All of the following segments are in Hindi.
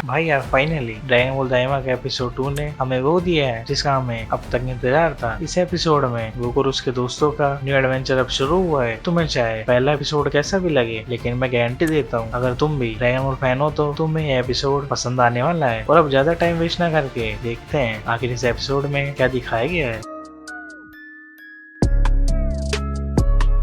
भाई यार फाइनली ड्रैगन बॉल दाइमा का एपिसोड 2 ने हमें वो दिया है जिसका हमें अब तक इंतजार था। इस एपिसोड में गोकू और उसके दोस्तों का न्यू एडवेंचर अब शुरू हुआ है। तुम्हें चाहे पहला एपिसोड कैसा भी लगे, लेकिन मैं गारंटी देता हूँ अगर तुम भी ड्रैगन बॉल फैन हो तो तुम्हें ये एपिसोड पसंद आने वाला है। और अब ज्यादा टाइम वेस्ट ना करके देखते हैं आखिर इस एपिसोड में क्या दिखाया गया है।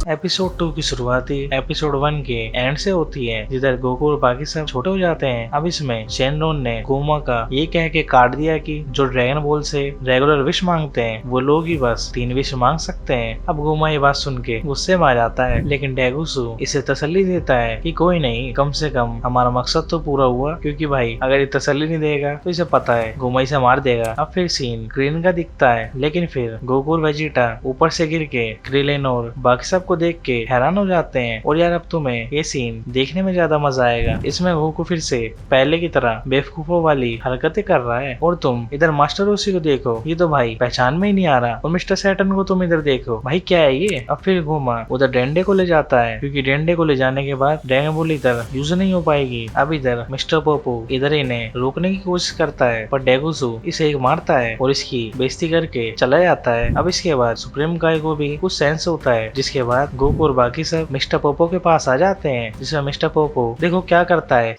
एपिसोड 2 की शुरुआत ही एपिसोड 1 के एंड से होती है, जिधर गोकू और बाकी सब छोटे हो जाते हैं। अब इसमें शेनरॉन ने गोमा का ये कह के काट दिया कि जो ड्रैगन बॉल से रेगुलर विश मांगते हैं वो लोग ही बस 3 विश मांग सकते हैं। अब गोमा ये बात सुन के गुस्से में आ जाता है, लेकिन डेगुसु इसे तसल्ली देता है कि कोई नहीं, कम से कम हमारा मकसद तो पूरा हुआ, क्योंकि भाई अगर ये तसल्ली नहीं देगा तो इसे पता है गोमा इसे मार देगा। अब फिर सीन क्रेन का दिखता है, लेकिन फिर गोकू और वेजिटा ऊपर से गिर के क्रिलिन और बाकी सबको देख के हैरान हो जाते हैं। और यार अब तुम्हें ये सीन देखने में ज्यादा मजा आएगा। इसमें गोकू फिर से पहले की तरह बेवकूफों वाली हरकतें कर रहा है, और तुम इधर मास्टर रोशी को देखो, ये तो भाई पहचान में ही नहीं आ रहा। और मिस्टर सैटर्न को तुम इधर देखो, भाई क्या है ये। अब फिर गोमा उधर डेंडे को ले जाता है, क्योंकि डेंडे को ले जाने के बाद ड्रैगन बॉल इधर यूज नहीं हो पाएगी। अब इधर मिस्टर पोपो इधर इन्हें रोकने की कोशिश करता है, पर डेगुसु इसे एक मारता है और इसकी बेइज्जती करके चला जाता है। अब इसके बाद सुप्रीम काय को भी कुछ सेंस होता है, जिसके बाद गोकू और बाकी सब मिस्टर पोपो के पास आ जाते हैं, जिसमें मिस्टर पोपो देखो क्या करता है,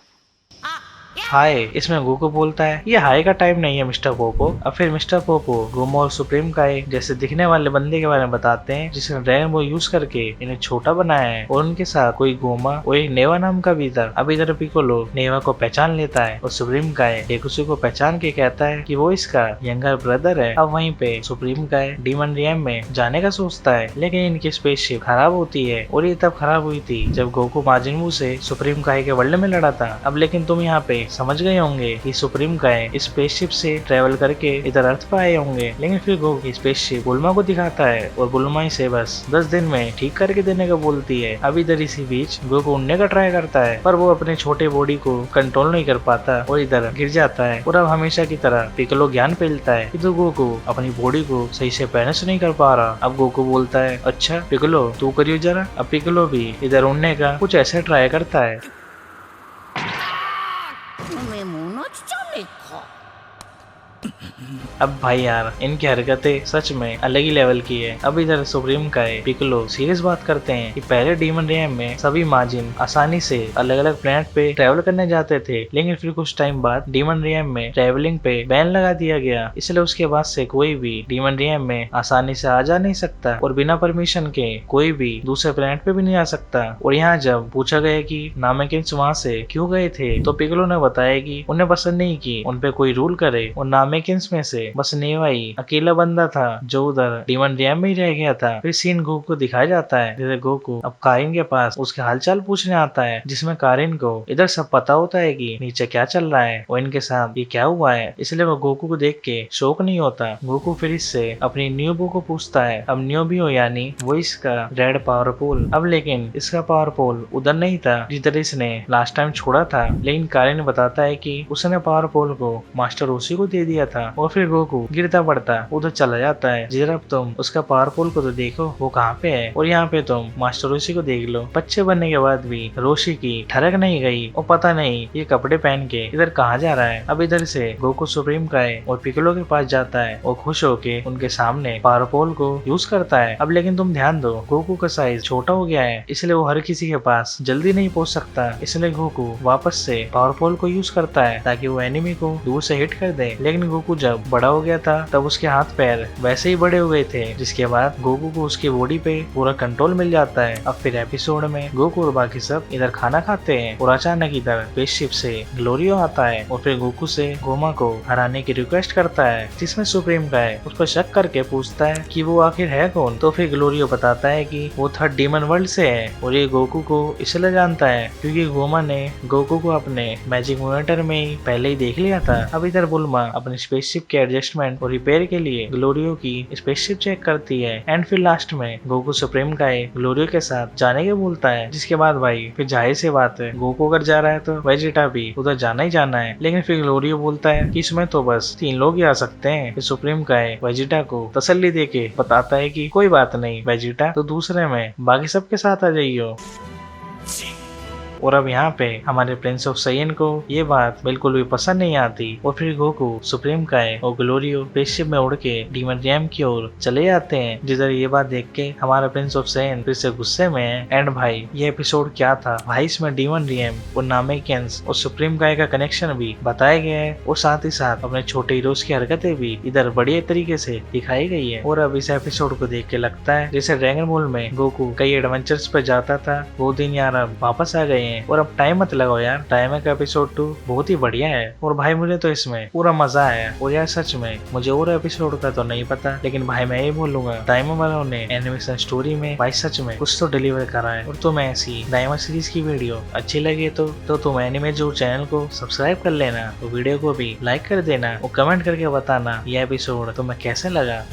हाय। इसमें गोकू बोलता है ये हाय का टाइम नहीं है मिस्टर पोपो। अब फिर मिस्टर पोपो गोमा और सुप्रीम काय जैसे दिखने वाले बंदे के बारे में बताते हैं, जिसने ड्रैगन बॉल यूज करके इन्हें छोटा बनाया है, और उनके साथ कोई गोमा और एक नेवा नाम का भी था। अब इधर पिकोलो नेवा को पहचान लेता है, और सुप्रीम काय डेगुसु को पहचान के कहता है कि वो इसका यंगर ब्रदर है। अब वहीं पे सुप्रीम काय डीमन रियम में जाने का सोचता है, लेकिन इनकी स्पेसशिप खराब होती है, और ये तब खराब हुई थी जब गोकू माजिन बू से सुप्रीम काय के वर्ल्ड में लड़ा था। अब लेकिन तुम यहाँ पे समझ गए होंगे कि सुप्रीम काय स्पेसशिप से ट्रेवल करके इधर अर्थ पे आए होंगे, लेकिन फिर गोकू स्पेसशिप बुल्मा को दिखाता है, और बुल्मा इसे बस 10 दिन में ठीक करके देने का बोलती है। अब इधर इसी बीच गोकू उड़ने का ट्राई करता है, पर वो अपने छोटे बॉडी को कंट्रोल नहीं कर पाता और इधर गिर जाता है। और अब हमेशा की तरह पिकलो ज्ञान फैलता है कि तो गोकू अपनी बॉडी को सही से बैलेंस नहीं कर पा रहा। अब गोकू बोलता है अच्छा पिकलो तू करियो जरा। अब पिकलो भी इधर उड़ने का कुछ ऐसा ट्राई करता है। अब भाई यार इनकी हरकतें सच में अलग ही लेवल की है। अब इधर सुप्रीम काय पिकलो सीरियस बात करते हैं कि पहले डीमन रियम में सभी माजिन आसानी से अलग अलग प्लैनेट पे ट्रेवल करने जाते थे, लेकिन फिर कुछ टाइम बाद डीमन रियम में ट्रेवलिंग पे बैन लगा दिया गया, इसलिए उसके बाद से कोई भी डीमन रियम में आसानी से आ जा नहीं सकता, और बिना परमिशन के कोई भी दूसरे प्लैनेट पे भी नहीं आ सकता। और यहाँ जब पूछा गया कि नामेकिन्स वहाँ से क्यों गए थे, तो पिकलो ने बताया कि उन्हें पसंद नहीं कि उनपे कोई रूल करे, और नामेकिन्स में से बस नेवा ही अकेला बंदा था जो उधर डीमन रियम में ही रह गया था। फिर सीन गोकू को दिखाया जाता है, जैसे गोकू अब कारिन के पास उसके हालचाल पूछने आता है, जिसमें कारिन को इधर सब पता होता है कि नीचे क्या चल रहा है और इनके साथ ये क्या हुआ है, इसलिए वो गोकू को देख के शौक नहीं होता। गोकू फिर इससे अपनी न्यूबो को पूछता है, अब न्यूबो यानी वो इसका रेड पावर पोल। अब लेकिन इसका पावर पोल उधर नहीं था जिधर इसने लास्ट टाइम छोड़ा था, लेकिन कारिन बताता है कि उसने पावर पोल को मास्टर रोशी को दे दिया था। और फिर गोकू गिरता पड़ता उधर चला जाता है, जिधर अब तुम उसका पावर पोल को तो देखो वो कहाँ पे है, और यहाँ पे तुम मास्टर रोशी को देख लो। बच्चे बनने के बाद भी रोशी की ठरक नहीं गई, और पता नहीं ये कपड़े पहन के इधर कहाँ जा रहा है। अब इधर से गोकू सुप्रीम काय और पिकलो के पास जाता है, और खुश होके उनके सामने पावर पोल को यूज करता है। अब लेकिन तुम ध्यान दो गोकू का साइज छोटा हो गया है, इसलिए वो हर किसी के पास जल्दी नहीं पहुँच सकता, इसलिए गोकू वापस से पावर पोल को यूज करता है ताकि वो एनिमी को दूर से हिट कर दे। लेकिन गोकू जब बड़ा हो गया था तब उसके हाथ पैर वैसे ही बड़े हुए थे, जिसके बाद गोकू को उसकी बॉडी पे पूरा कंट्रोल मिल जाता है। अब फिर एपिसोड में गोकू और बाकी सब इधर खाना खाते हैं, और अचानक इधर स्पेसशिप से ग्लोरियो आता है, और फिर गोकू से गोमा को हराने की रिक्वेस्ट करता है, जिसमें सुप्रीम काय उस पर शक करके पूछता है कि वो आखिर है कौन। तो फिर ग्लोरियो बताता है कि वो थर्ड डीमन वर्ल्ड से है, और ये गोकू को इसलिए जानता है क्योंकि गोमा ने गोकू को अपने मैजिक मॉनिटर में ही पहले ही देख लिया था। अब इधर बुल्मा अपनी स्पेसशिप के एडजस्टमेंट और रिपेयर के लिए ग्लोरियो की स्पेसशिप चेक करती है, एंड फिर लास्ट में गोकू सुप्रीम काय ग्लोरियो के साथ जाने के बोलता है। जिसके बाद भाई फिर जाहिर सी बात है गोकू अगर जा रहा है तो वेजिटा भी उधर जाना ही जाना है, लेकिन फिर ग्लोरियो बोलता है कि इसमें तो बस 3 लोग ही आ सकते हैं। फिर सुप्रीम काय वेजिटा को तसल्ली देके बताता है कि कोई बात नहीं वेजिटा, तो दूसरे में बाकी सबके साथ आ जाइयो। और अब यहाँ पे हमारे प्रिंस ऑफ साइयन को ये बात बिल्कुल भी पसंद नहीं आती और फिर गोकू, सुप्रीम काय और ग्लोरियो स्पेसशिप में उड़ के डीमन रैम की ओर चले जाते हैं। जिधर ये बात देख के हमारा प्रिंस ऑफ साइयन फिर से गुस्से में है। एंड भाई ये एपिसोड क्या था भाई, इसमें डीमन रैम और नामेकियंस और सुप्रीम काय का कनेक्शन भी बताया गया है और साथ ही साथ अपने छोटे हीरोज की हरकतें भी इधर बढ़िया तरीके से दिखाई गई है। और अब इस एपिसोड को देख के लगता है जैसे ड्रैगन बॉल में गोकू कई एडवेंचर्स पे जाता था, वो दिन यार अब वापस आ गए हैं। और अब टाइम मत लगाओ यार, टाइम का एपिसोड 2 बहुत ही बढ़िया है और भाई मुझे तो इसमें पूरा मजा आया। और यार सच में मुझे और एपिसोड का तो नहीं पता, लेकिन भाई मैं ये बोलूंगा टाइम वालों ने एनिमेशन स्टोरी में भाई सच में कुछ तो डिलीवर करा है। और तुम्हें ऐसी डायमंड सीरीज की वीडियो अच्छी लगे तो तुम एनिमे जो चैनल को सब्सक्राइब कर लेना, तो वीडियो को भी लाइक कर देना और कमेंट करके बताना ये एपिसोड तुम्हें कैसे लगा।